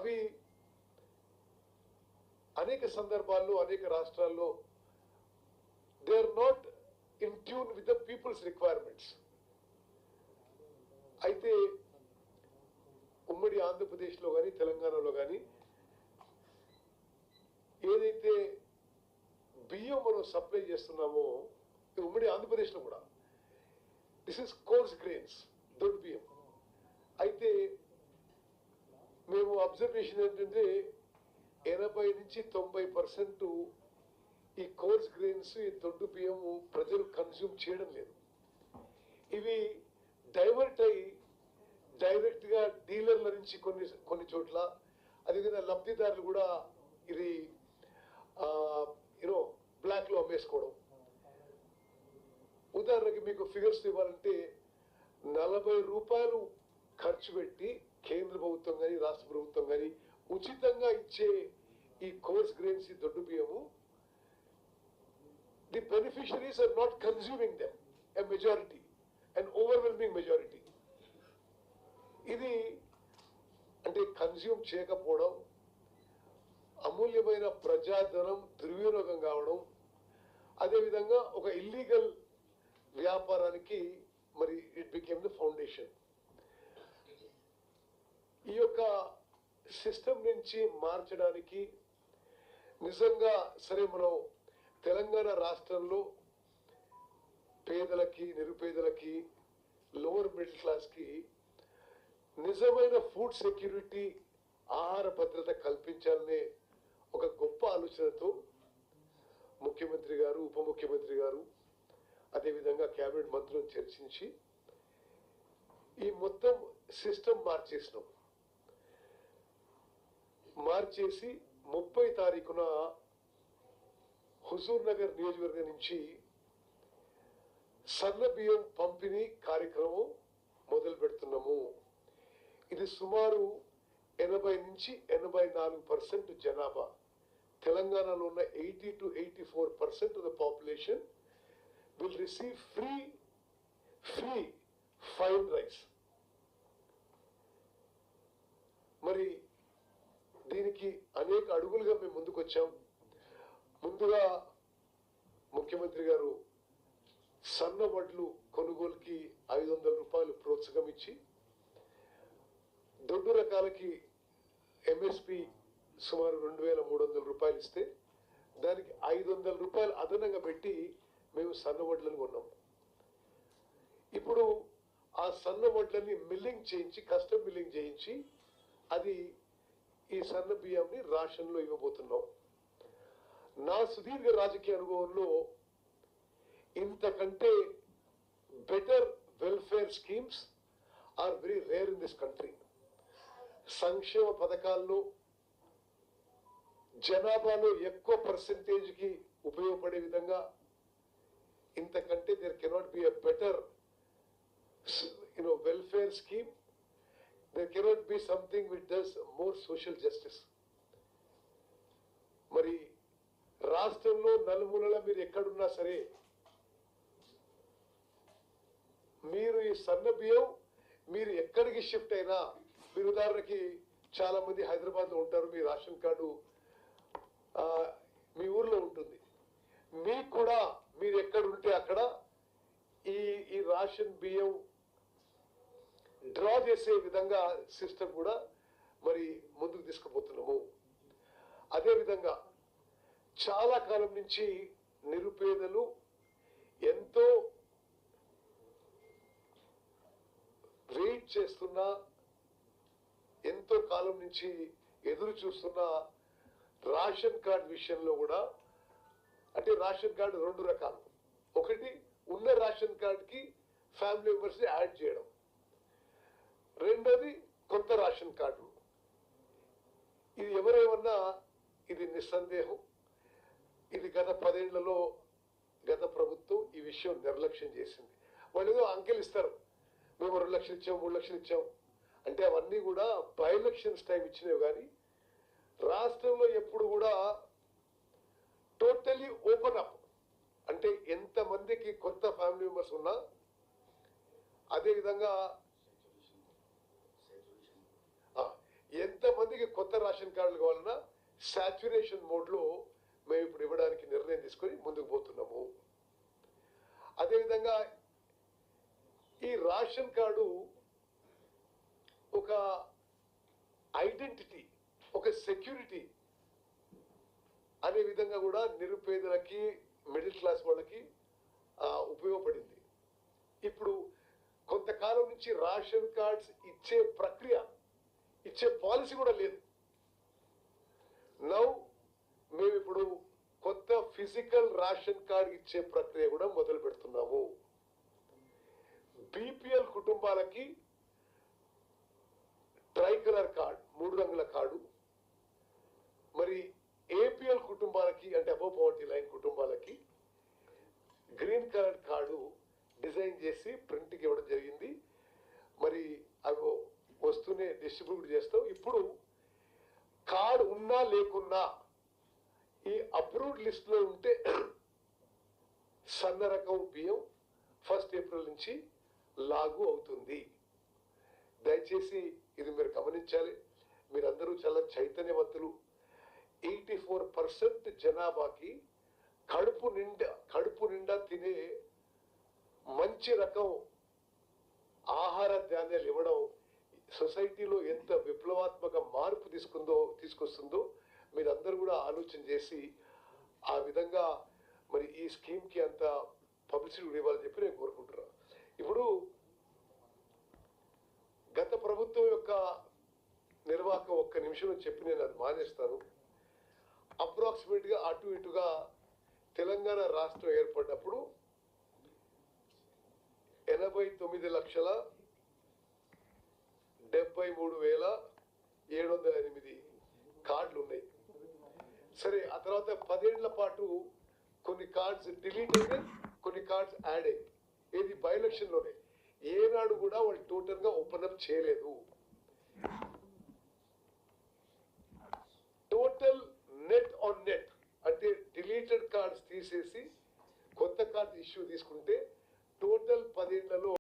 అవి అనేక సందర్భాల్లో అనేక రాష్ట్రాల్లో they are not in tune with the people's requirements. అయితే ఉమ్మడి ఆంధ్రప్రదేశ్లో కానీ తెలంగాణలో కానీ ఏదైతే బియ్యం మనం సప్లై చేస్తున్నామో, ఉమ్మడి ఆంధ్రప్రదేశ్లో కూడా దిస్ ఇస్ కోర్స్ గ్రెయిన్స్, దొడ్డు బియ్యం. అయితే మేము అబ్జర్వేషన్ ఏంటంటే 80 నుంచి 90% ఈ కోర్స్ గ్రెయిన్స్, ఈ దొడ్డు బియ్యము ప్రజలు కన్స్యూమ్ చేయడం లేదు. ఇవి డైవర్ట్ అయ్యి డైరెక్ట్ గా డీలర్ల నుంచి కొన్ని చోట్ల, అదేవిధంగా లబ్ధిదారులు కూడా ఇది బ్లాక్ లో అమ్మేసుకోవడం. ఉదాహరణకి మీకు ఫిగర్స్ ఇవ్వాలంటే 40 రూపాయలు ఖర్చు పెట్టి కేంద్ర ప్రభుత్వం కానీ రాష్ట్ర ప్రభుత్వం కానీ ఉచితంగా ఇచ్చే ఈ కోర్స్ గ్రెయిన్స్, ఈ దొడ్డు బియ్యము, the beneficiaries are not consuming them a majority, and overwhelming majority. ఇది అంటే కన్స్యూమ్ చేయకపోవడం, అమూల్యమైన ప్రజాధనం దుర్వినియోగం కావడం, అదేవిధంగా ఒక ఇల్లీగల్ వ్యాపారానికి మరి ఇట్ బికేమ్ ద ఫౌండేషన్. ఈ యొక్క సిస్టమ్ నుంచి మార్చడానికి నిజంగా సరే మనం తెలంగాణ రాష్ట్రంలో పేదలకి, నిరుపేదలకి, లోవర్ మిడిల్ క్లాస్కి నిజమైన ఫుడ్ సెక్యూరిటీ, ఆహార భద్రత కల్పించాలనే ఒక గొప్ప ఆలోచనతో ముఖ్యమంత్రి గారు, ఉప ముఖ్యమంత్రి గారు, అదేవిధంగా కేబినెట్ మంత్రులను చర్చించి ఈ మొత్తం సిస్టమ్ మార్చేసినాం. మార్చేసి 30 తారీఖున హుజూర్ నగర్ నియోజకవర్గం నుంచి సన్న బియ్యం పంపిణీ కార్యక్రమం మొదలు పెడుతున్నాము. ఇది సుమారు 80 నుంచి 84% జనాభా, తెలంగాణలో ఉన్న 80 to 84% of the population will receive free fine rice. మరి దీనికి అనేక అడుగులుగా మేము ముందుకు వచ్చాం. ముందుగా ముఖ్యమంత్రి గారు సన్న వడ్లు కొనుగోలుకి 500 రూపాయలు ప్రోత్సాహం ఇచ్చి, దొడ్డు రకాలకి ఎంఎస్పి సుమారు 2300 రూపాయలు ఇస్తే దానికి 500 రూపాయలు అదనంగా పెట్టి మేము సన్న వడ్లను కొన్నాం. ఇప్పుడు ఆ సన్న వడ్లని మిల్లింగ్ చేయించి, కస్టమ్ మిల్లింగ్ చేయించి, అది ఈ సన్న బియ్యంని రాషన్లో ఇవ్వబోతున్నాం. నా సుదీర్ఘ రాజకీయ అనుభవంలో ఇంతకంటే better welfare schemes are very rare in this country. సంక్షేమ పథకాల్లో జనాభాలో ఎక్కువ పర్సెంటేజ్కి ఉపయోగపడే విధంగా ఇంతకంటే there cannot be a better welfare scheme. There cannot be something which does more social justice. మరి రాష్ట్రంలో నలుమూలల మీరు ఎక్కడున్నా సరే మీరు ఈ సన్న బియ్యం మీరు ఎక్కడికి షిఫ్ట్ అయినా, మీరు ఉదాహరణకి చాలా మంది హైదరాబాద్లో ఉంటారు, మీ రేషన్ కార్డు మీ ఊర్లో ఉంటుంది, మీకు కూడా మీరు ఎక్కడ ఉంటే అక్కడ ఈ రేషన్ బియ్యం డ్రా చేసే విధంగా సిస్టమ్ కూడా మరి ముందుకు తీసుకుపోతున్నాము. అదేవిధంగా చాలా కాలం నుంచి నిరుపేదలు ఎంతో వెయిట్ చేస్తున్నా, ఎంతో కాలం నుంచి ఎదురు చూస్తున్న రేషన్ కార్డు విషయంలో కూడా, అంటే రేషన్ కార్డు 2 రకాలు. ఒకటి ఉన్న రేషన్ కార్డుకి ఫ్యామిలీ మెంబర్స్ యాడ్ చేయడం, రెండోది కొత్త రేషన్ కార్డు. ఇది ఎవరేమన్నా ఇది నిస్సందేహం, ఇది గత 10 ఏళ్లలో గత ప్రభుత్వం ఈ విషయం నిర్లక్ష్యం చేసింది. వాళ్ళు ఏదో అంకెలు ఇస్తారు, మేము 2 లక్షలు ఇచ్చాం, 3 లక్షలు ఇచ్చాం అంటే అవన్నీ కూడా బై ఎలక్షన్స్ టైం ఇచ్చినవి. కానీ రాష్ట్రంలో ఎప్పుడు కూడా టోటలీ ఓపెన్ అప్, అంటే ఎంతమందికి కొత్త ఫ్యామిలీ మెంబర్స్ ఉన్నా, అదేవిధంగా ఎంతమందికి కొత్త రేషన్ కార్డులు కావాలన్నా సాచ్యురేషన్ మోడ్లో మేము ఇప్పుడు ఇవ్వడానికి నిర్ణయం తీసుకొని ముందుకు పోతున్నాము. అదేవిధంగా ఈ రేషన్ కార్డు ఒక ఐడెంటిటీ, ఒక సెక్యూరిటీ అనే విధంగా కూడా నిరుపేదలకి, మిడిల్ క్లాస్ వాళ్ళకి ఉపయోగపడింది. ఇప్పుడు కొంతకాలం నుంచి రేషన్ కార్డ్స్ ఇచ్చే ప్రక్రియ, ఇచ్చే పాలసీ కూడా లేదు. నౌ మేము ఇప్పుడు కొత్త ఫిజికల్ రేషన్ కార్డ్ ఇచ్చే ప్రక్రియ కూడా మొదలు పెడుతున్నాము. బీపీఎల్ కుటుంబాలకి ట్రై కలర్ కార్డ్, 3 రంగుల కార్డు, మరి ఏపీఎల్ కుటుంబాలకి అంటే అబవ్ పవర్టీ లైన్ కుటుంబాలకి గ్రీన్ కలర్ కార్డు డిజైన్ చేసి ప్రింట్కి ఇవ్వడం జరిగింది. మరి అవి వస్తూనే డిస్ట్రిబ్యూట్ చేస్తాం. ఇప్పుడు కార్డు ఉన్నా లేకున్నా ఈ అప్రూవ్డ్ లిస్ట్లో ఉంటే సన్న రకం బియ్యం 1 ఏప్రిల్ నుంచి లాగు అవుతుంది. దయచేసి ఇది మీరు గమనించాలి. మీరందరూ చాలా చైతన్యవంతులు. 84% జనాభాకి కడుపు నిండా తినే మంచి రకం ఆహార ధాన్యాలు ఇవ్వడం సొసైటీలో ఎంత విప్లవాత్మక మార్పు తీసుకొస్తుందో మీరందరూ కూడా ఆలోచన చేసి ఆ విధంగా మరి ఈ స్కీమ్కి అంత పబ్లిసిటీ ఇవ్వాలని చెప్పి నేను కోరుకుంటున్నాను. ఇప్పుడు గత ప్రభుత్వం యొక్క నిర్వాహకం 1 నిమిషంలో చెప్పి నేను అది మానేస్తాను. అప్రాక్సిమేట్గా అటు ఇటుగా తెలంగాణ రాష్ట్రం ఏర్పడినప్పుడు 89,73,708 కార్డులు ఉన్నాయి. సరే, ఆ తర్వాత 10 ఏళ్ల పాటు కొన్ని కార్డ్స్ డిలీట్ అయినాయి, కొన్ని కార్డ్స్ యాడ్ అయ్యాయి. ఇది బై ఎలక్షన్లోనే. ఏనాడు కూడా వాళ్ళు టోటల్గా ఓపెన్ అప్ చేయలేదు. టోటల్ నెట్ ఆన్ నెట్ అంటే డిలీటెడ్ కార్డ్స్ తీసేసి కొత్త కార్డ్స్ ఇష్యూ తీసుకుంటే టోటల్ 10 ఏళ్లలో